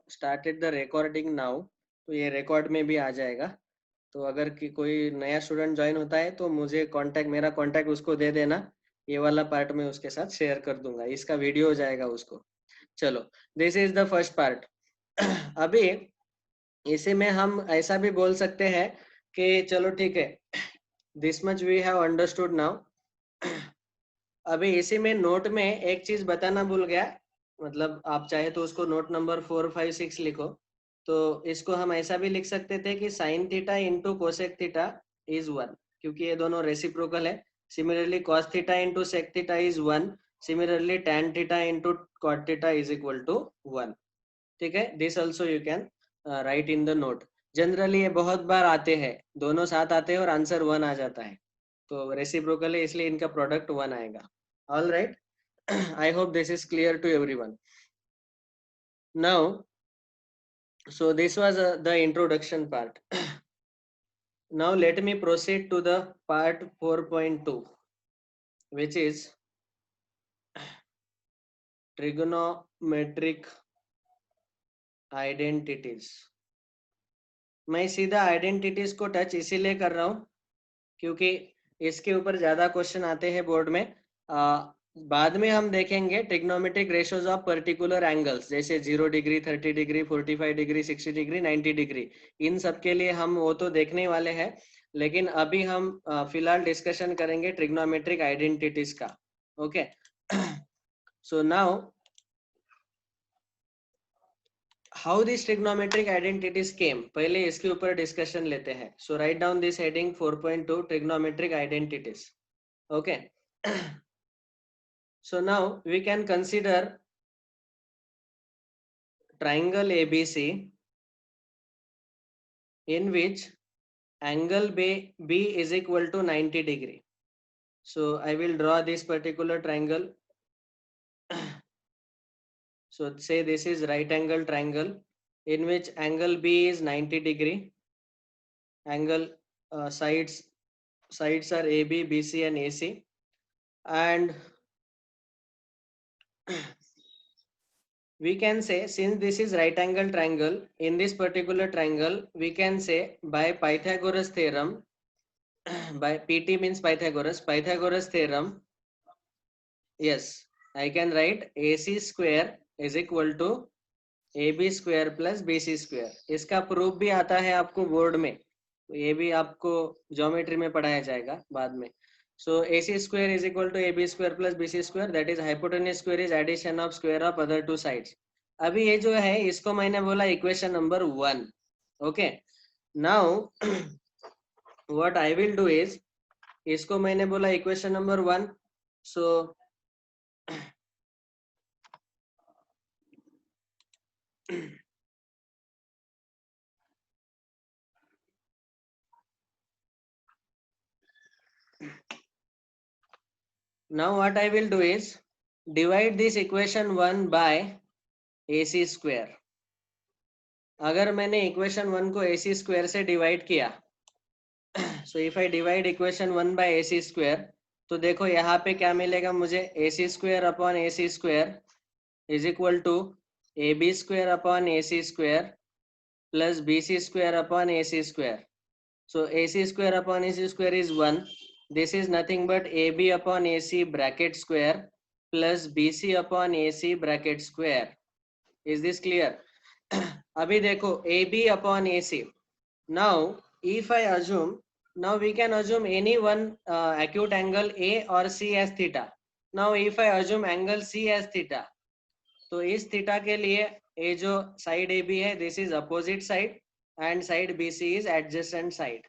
started the recording now, तो ये record में भी आ जाएगा। तो अगर कोई नया स्टूडेंट ज्वाइन होता है तो मुझे मेरा कांटेक्ट उसको दे देना, ये वाला पार्ट मैं उसके साथ शेयर कर दूंगा, इसका वीडियो हो जाएगा उसको। चलो, this is the first part. अभी इसी में हम ऐसा भी बोल सकते हैं कि चलो ठीक है, this much we have understood now. अभी इसी में नोट में एक चीज बताना भूल गया, मतलब आप चाहे तो उसको नोट नंबर 4, 5, 6 लिखो। तो इसको हम ऐसा भी लिख सकते थे कि sine theta into cosec theta is 1, क्योंकि ये दोनों रेसिप्रोकल है। Similarly cos theta into sec theta is 1। Similarly tan theta into cot theta is equal to 1। ठीक है, this also you can write in the note. Generally ये बहुत बार आते हैं, दोनों साथ आते हैं और आंसर 1 आ जाता है। तो रेसिप्रोकल है इसलिए इनका प्रोडक्ट 1 आएगा। All right, I hope this is clear to everyone now. So this was the introduction part. Now let me proceed to the part 4.2, which is trigonometric identities. मैं सीधा आइडेंटिटीज को टच इसीलिए कर रहा हूँ क्योंकि इसके ऊपर ज्यादा क्वेश्चन आते हैं बोर्ड में। बाद में हम देखेंगे trigonometric ratios of particular angles, जैसे 0 degree, 30 degree, 45 degree, 60 degree, 90 degree. इन सब के लिए हम वो तो देखने वाले हैं, लेकिन अभी हम फिलहाल डिस्कशन करेंगे ट्रिग्नोमेट्रिक आइडेंटिटीज का। Okay, so now how this trigonometric identities came, पहले इसके ऊपर डिस्कशन लेते हैं। So write down this heading 4.2 trigonometric identities. Okay, so now we can consider triangle ABC in which angle B is equal to 90 degree. So I will draw this particular triangle. So say this is right angle triangle in which angle B is 90 degree. Angle sides are AB, BC and AC, and we can say, since this is right angle triangle, in this particular triangle we can say by Pythagoras theorem, by PT means Pythagoras theorem, yes, I can write AC square is equal to AB square plus BC square. इसका proof भी आता है आपको board में, तो ये भी आपको ज्योमेट्री में पढ़ाया जाएगा बाद में। So AC square is equal to AB square plus BC square, that is hypotenuse square is addition of square of other two sides. अभी ये जो है इसको मैंने बोला equation number 1. Okay, now what I will do is, इसको मैंने बोला equation number 1. So now what I will do is divide this equation 1 by AC square. अगर मैंने इक्वेशन 1 को AC square से डिवाइड किया, so if I divide equation 1 by AC square, तो देखो यहाँ पे क्या मिलेगा मुझे, AC square upon AC square is equal to AB square upon AC square plus BC square upon AC square. So AC square upon AC square is 1. This is nothing but AB upon AC bracket square plus BC upon AC bracket square. Is this clear? अभी देखो AB upon AC. Now if I assume, now we can assume any one acute angle A or C as theta. Now if I assume angle C as theta, तो इस theta के लिए ये जो side AB है, this is opposite side and side BC is adjacent side.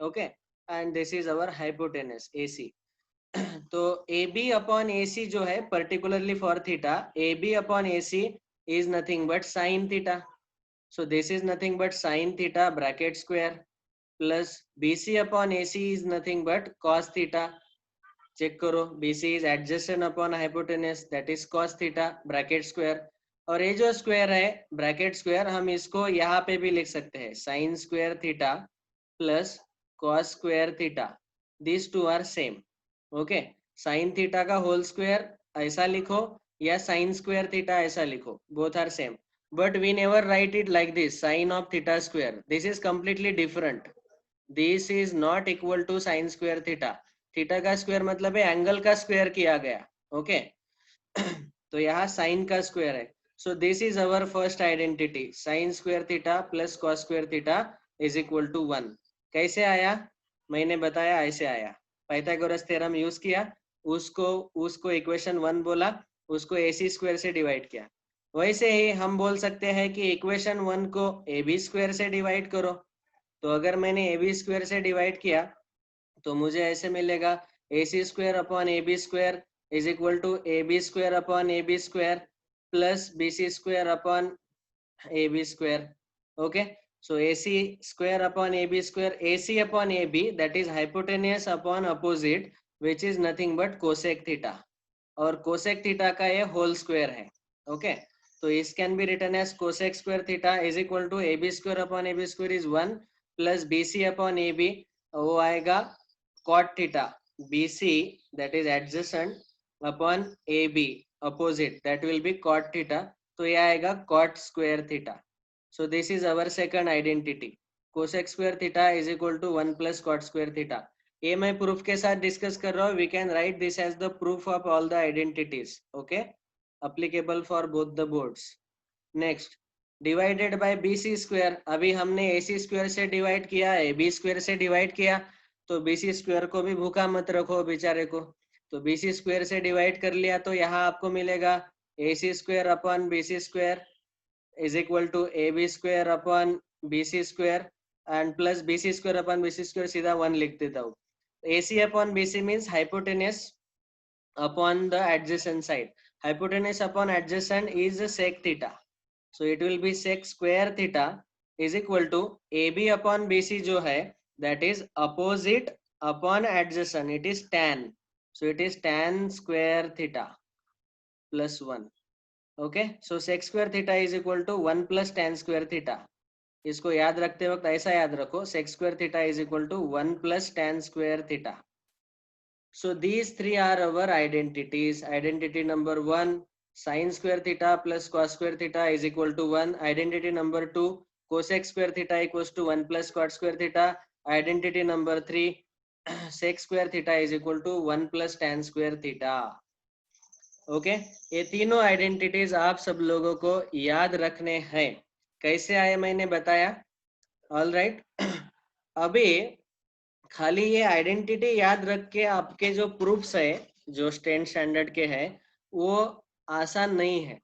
Okay, and this is our hypotenuse AC. तो AB upon AC जो है particularly for theta, AB upon AC is nothing but sine theta. So this is nothing but sine theta bracket square plus BC upon AC is nothing but cos theta. Check करो, BC is adjacent upon hypotenuse, that is cos theta bracket square. और ये जो square है bracket square, हम इसको यहाँ पे भी लिख सकते हैं sine square theta plus cos square theta. This two are same. Okay, sine theta का होल स्क्वायर ऐसा लिखो या साइन स्क्वायर थीटा ऐसा लिखो, both are same. but we never write it like this, sine of theta square. This is completely different. This is not equal to sin square theta. Theta का square मतलब है angle का square किया गया. Okay तो यहाँ sign का square है. So this is our first identity, sine square theta plus cos square theta is equal to 1. कैसे आया? मैंने बताया ऐसे आया. पाइथागोरस थ्योरम यूज किया, उसको उसको इक्वेशन 1 बोला, उसको AC स्क्वायर से डिवाइड किया. वैसे ही हम बोल सकते हैं कि इक्वेशन 1 को AB स्क्वायर से डिवाइड करो. तो अगर मैंने AB स्क्वायर से डिवाइड किया तो मुझे ऐसे मिलेगा AC square upon AB square is equal to AB square upon AB square plus BC square upon AB square. Okay so AC square upon AB square, AC upon AB, that is hypotenuse upon opposite, which is nothing but cosec theta. और cosec theta का ये whole square है. Okay तो इस can be written as cosec square theta is equal to AB square upon AB square is 1 plus BC upon AB, वो आएगा cot theta. BC that is adjacent upon AB opposite, that will be cot theta. तो ये आएगा cot square theta. So this is our second identity. Cosec square theta is equal to 1 plus cot square theta. ये मैं proof के साथ discuss कर रहा हूँ. We can write this as the proof of all the identities. Okay, applicable for both the boards. Next, divided by BC square. अभी हमने AC square से डिवाइड किया है, B square से डिवाइड किया, तो BC square को भी भूखा मत रखो बेचारे को. तो BC square से डिवाइड कर लिया तो यहाँ आपको मिलेगा AC square upon BC square is equal to AB square upon BC square and plus BC square upon BC square सीधा 1 लिख देता हूँ. AC upon BC means hypotenuse upon the adjacent side. Hypotenuse upon adjacent is sec theta. So it will be sec square theta is equal to AB upon BC जो है that is opposite upon adjacent, it is tan. So it is tan square theta plus 1. Okay so sec square theta is equal to 1 plus tan square theta. इसको याद रखते वक्त ऐसा याद रखो, sec square theta is equal to 1 plus tan square theta. So these three are our identities. Identity number 1, sin square theta plus cos square theta is equal to 1. Identity number 2, cosec square theta equals to 1 plus cot square theta. Identity number 3, sec square theta is equal to 1 plus tan square theta. Okay ये तीनों identities आप सब लोगों को याद रखने हैं. कैसे आए मैंने बताया. ऑल राइट अभी खाली ये आइडेंटिटी याद रख के आपके जो प्रूफ्स है जो 10th स्टैंडर्ड के हैं वो आसान नहीं है.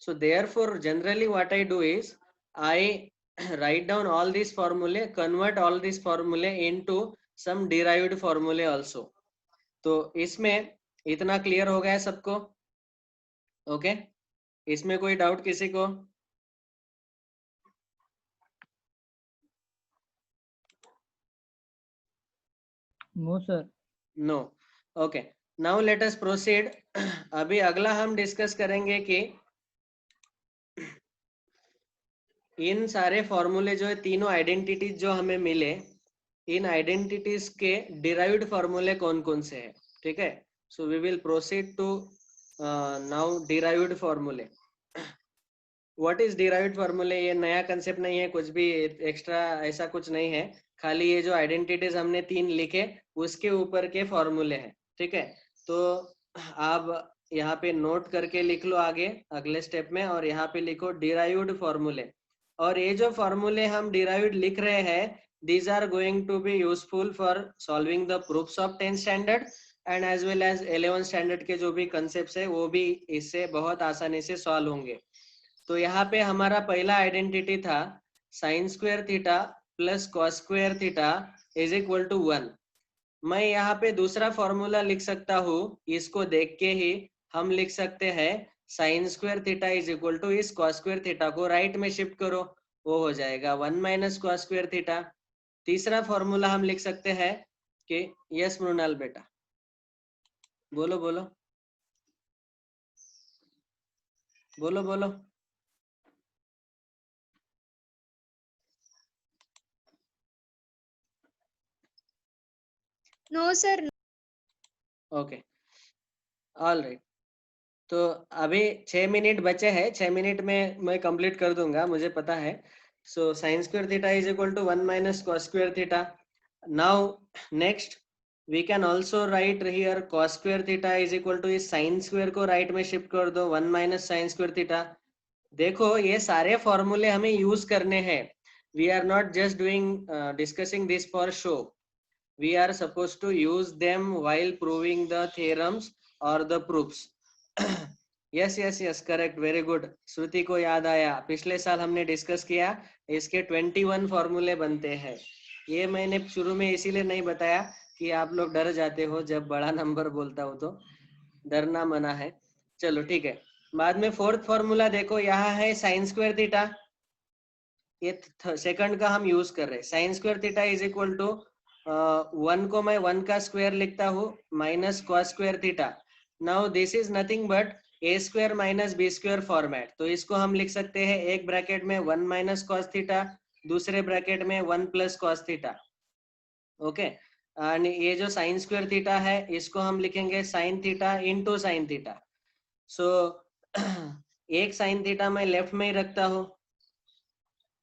So therefore generally what I do is I write down all these formulae, convert all these formulae into some derived formulae also. तो इसमें इतना क्लियर हो गया सबको. ओके इसमें कोई डाउट किसी को. No sir. No okay now let us proceed. अभी अगला हम डिस्कस करेंगे कि इन सारे फॉर्मूले जो है तीनों आइडेंटिटीज जो हमें मिले, इन आइडेंटिटीज के डिराइव्ड फॉर्मूले कौन कौन से हैं. ठीक है so we will proceed to now derived formulae. What is derived formulae, ये नया कंसेप्ट नहीं है, कुछ भी एक्स्ट्रा ऐसा कुछ नहीं है. खाली ये जो आइडेंटिटीज हमने 3 लिखे उसके ऊपर के फॉर्मूले हैं. ठीक है तो आप यहाँ पे नोट करके लिख लो आगे अगले स्टेप में, और यहाँ पे लिखो डिराइव्ड फॉर्मूले. और ये जो फॉर्मूले हम डिराइव्ड लिख रहे हैं these are going to be useful for solving the proofs of 10th standard and as well as 11th standard के जो भी concepts है वो भी इससे बहुत आसानी से सॉल्व होंगे. तो यहाँ पे हमारा पहला आइडेंटिटी था sine square theta plus cos square theta is equal to 1. मैं यहाँ पे दूसरा फॉर्मूला लिख सकता हूँ, इसको देख के ही हम लिख सकते हैं sine square theta is equal to इस कॉस स्क्वायर थीटा को राइट में शिफ्ट करो, वो हो जाएगा 1 माइनस कॉस स्क्वायर थीटा. तीसरा फॉर्मूला हम लिख सकते हैं कि यस मृणाल बेटा बोलो बोलो बोलो बोलो. No, sir. Okay all right तो अभी 6 मिनट बचे हैं, 6 मिनट में मैं कंप्लीट कर दूंगा, मुझे पता है. So sine square theta is equal to 1 minus cos square theta. Now next we can also write here cos square theta is equal to इस साइन स्क्वायर को राइट में शिफ्ट कर दो, 1 माइनस साइन स्क्वायर थीटा. देखो ये सारे फॉर्मूले हमें यूज करने हैं. We are not just doing discussing this for show. We are suppose to use them while proving the theorems और the proofs. Yes yes yes correct, very good. Shruti को याद आया, पिछले साल हमने डिस्कस किया, इसके 21 फॉर्मूले बनते हैं. ये मैंने शुरू में इसीलिए नहीं बताया कि आप लोग डर जाते हो जब बड़ा नंबर बोलता हो, तो डरना मना है. चलो ठीक है. बाद में फोर्थ फॉर्मूला देखो, यहाँ है साइन स्क्वायर थीटा. ये सेकंड का हम यूज कर रहे हैं. Sine square theta is equal to 1 को मैं 1 का स्क्वायर लिखता हूँ minus cos square theta. Now this is nothing but a square minus B square format. तो इसको हम लिख सकते हैं एक ब्रैकेट में 1 माइनस कॉस थीटा, दूसरे ब्रैकेट में 1 plus cos theta. Okay. And ये जो साइन स्क्वायर थीटा है इसको हम लिखेंगे sine theta into sine theta. So एक साइन थीटा मैं लेफ्ट में ही रखता हूँ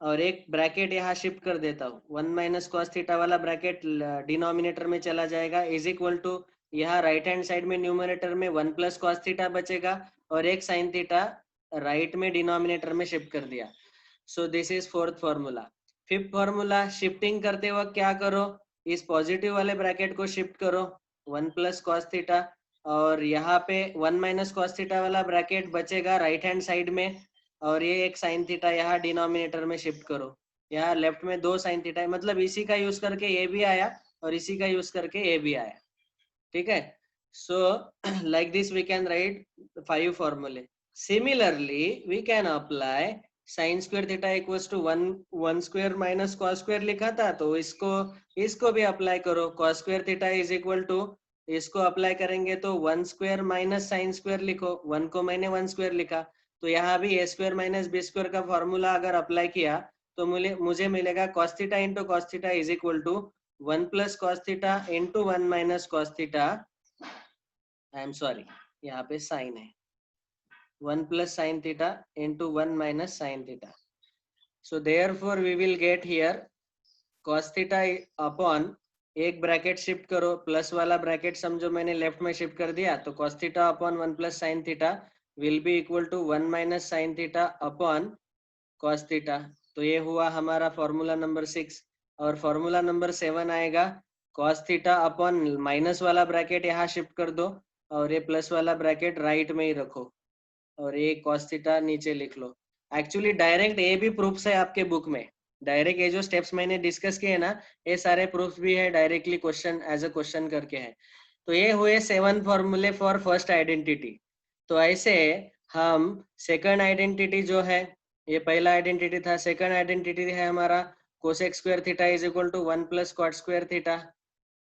और एक ब्रैकेट यहाँ शिफ्ट कर देता हूँ. 1 माइनस कॉस थीटा वाला ब्रैकेट डिनोमिनेटर में चला जाएगा, इज इक्वल टू यहाँ राइट हैंड साइड में न्यूमरेटर में 1 प्लस कॉस थीटा बचेगा और एक साइन थीटा राइट में डिनोमिनेटर में शिफ्ट कर दिया. सो this is fourth formula. Fifth formula, shifting करते वक्त क्या करो, इस पॉजिटिव वाले ब्रैकेट को शिफ्ट करो 1 प्लस कॉस थीटा और यहाँ पे 1 माइनस कॉस थीटा वाला ब्रैकेट बचेगा राइट हैंड साइड में और ये एक साइन थीटा यहाँ डिनोमिनेटर में शिफ्ट करो. यहाँ लेफ्ट में 2 साइन थीटा है, मतलब इसी का यूज करके ये भी आया और इसी का यूज करके ये भी आया. ठीक है. So like this we can write 5 formulae. Similarly we can apply sine square theta equals to 1 square minus cos square लिखा था, तो इसको भी अप्लाई करो. Cos square theta is equal to, इसको अप्लाई करेंगे तो 1 स्क्वायर माइनस साइन स्क्वायर लिखो. 1 को मैंने 1 स्क्वायर लिखा, तो यहाँ भी A square minus B square का फॉर्मूला अगर अप्लाई किया तो मुझे मिलेगा cos theta into cos theta is equal to 1 plus cos theta into 1 minus cos theta. I am sorry, यहाँ पे साइन है. 1 plus sine theta into 1 minus sine theta. So therefore we will get here cos theta upon, एक bracket shift करो, plus वाला bracket समझो मैंने left में shift कर दिया, तो cos theta upon 1 plus sine theta will be equal to 1 minus sine theta upon cos theta. तो ये हुआ हमारा फॉर्मूला नंबर 6. और फॉर्मूला नंबर 7 आएगा कॉस थीटा अपॉन माइनस वाला ब्रैकेट यहाँ शिफ्ट कर दो और ये प्लस वाला ब्रैकेट राइट में ही रखो और ये कॉस थीटा नीचे लिख लो. एक्चुअली डायरेक्ट ये भी प्रूफ्स है आपके बुक में. डायरेक्ट ये जो स्टेप्स मैंने डिस्कस किए ना, ये सारे प्रूफ्स भी है, directly question as a question करके है. तो ये हुए 7 फॉर्मूले फॉर फर्स्ट आइडेंटिटी. तो ऐसे हम सेकंड आइडेंटिटी जो है, ये पहला आइडेंटिटी था, सेकंड आइडेंटिटी है हमारा cosec square theta is equal to 1 plus cot square theta.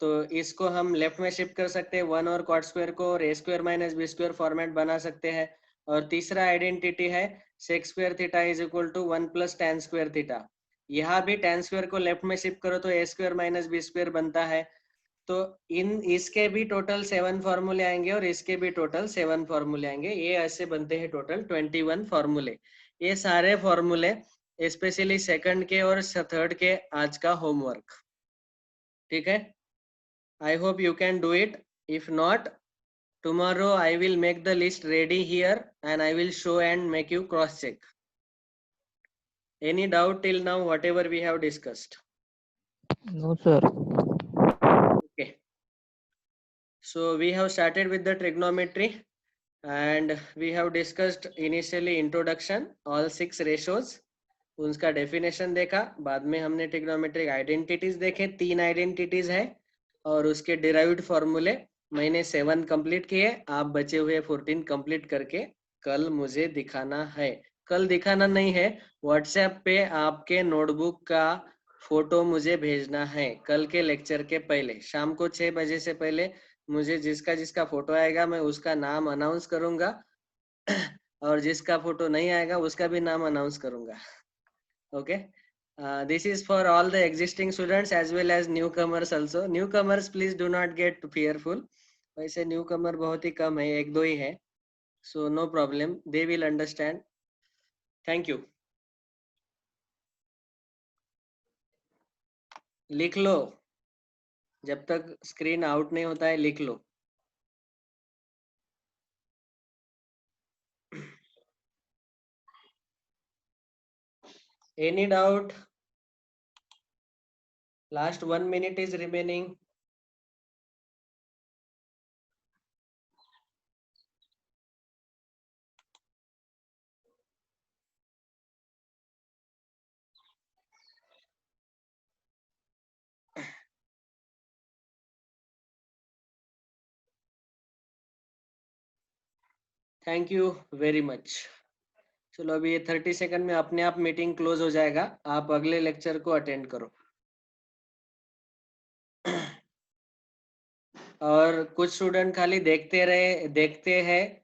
तो इसको हम लेफ्ट में शिफ्ट कर सकते हैं 1 और कॉट स्क्वायर को और a square minus B square format बना सकते हैं. और तीसरा आइडेंटिटी है sec square theta is equal to 1 plus tan square theta. यहाँ भी टैन स्क्वायर को लेफ्ट में शिफ्ट करो तो a square minus B square बनता है. तो इसके भी टोटल 7 फॉर्मूले आएंगे और इसके भी टोटल 7 फॉर्मूले आएंगे. ये ऐसे बनते हैं टोटल 21 फॉर्मूले. ये सारे फॉर्मूले स्पेशली सेकंड के और थर्ड के आज का होमवर्क. ठीक है. I hope you can do it. If not, tomorrow I will make the list ready here and I will show and make you cross check. Any doubt till now whatever we have discussed? No, sir. Okay. So we have started with the trigonometry and we have discussed initially introduction, all 6 ratios. उनका definition देखा, बाद में हमने trigonometric identities देखे, 3 identities है और उसके derived फॉर्मूले मैंने 7 कंप्लीट किए. आप बचे हुए 14 कंप्लीट करके कल मुझे दिखाना है. कल दिखाना नहीं है, व्हाट्सएप पे आपके नोटबुक का फोटो मुझे भेजना है. कल के लेक्चर के पहले शाम को 6 बजे से पहले मुझे जिसका फोटो आएगा मैं उसका नाम अनाउंस करूंगा और जिसका फोटो नहीं आएगा उसका भी नाम अनाउंस करूंगा. Okay. This is for all the existing students as well as newcomers also. Newcomers please do not get fearful. वैसे newcomer बहुत ही कम है, 1-2 ही है. so no problem, they will understand. Thank you. लिख लो, जब तक स्क्रीन आउट नहीं होता है लिख लो. Any doubt? Last 1 minute is remaining. Thank you very much. चलो अभी ये 30 सेकंड में अपने आप मीटिंग क्लोज हो जाएगा. आप अगले लेक्चर को अटेंड करो. और कुछ स्टूडेंट खाली देखते हैं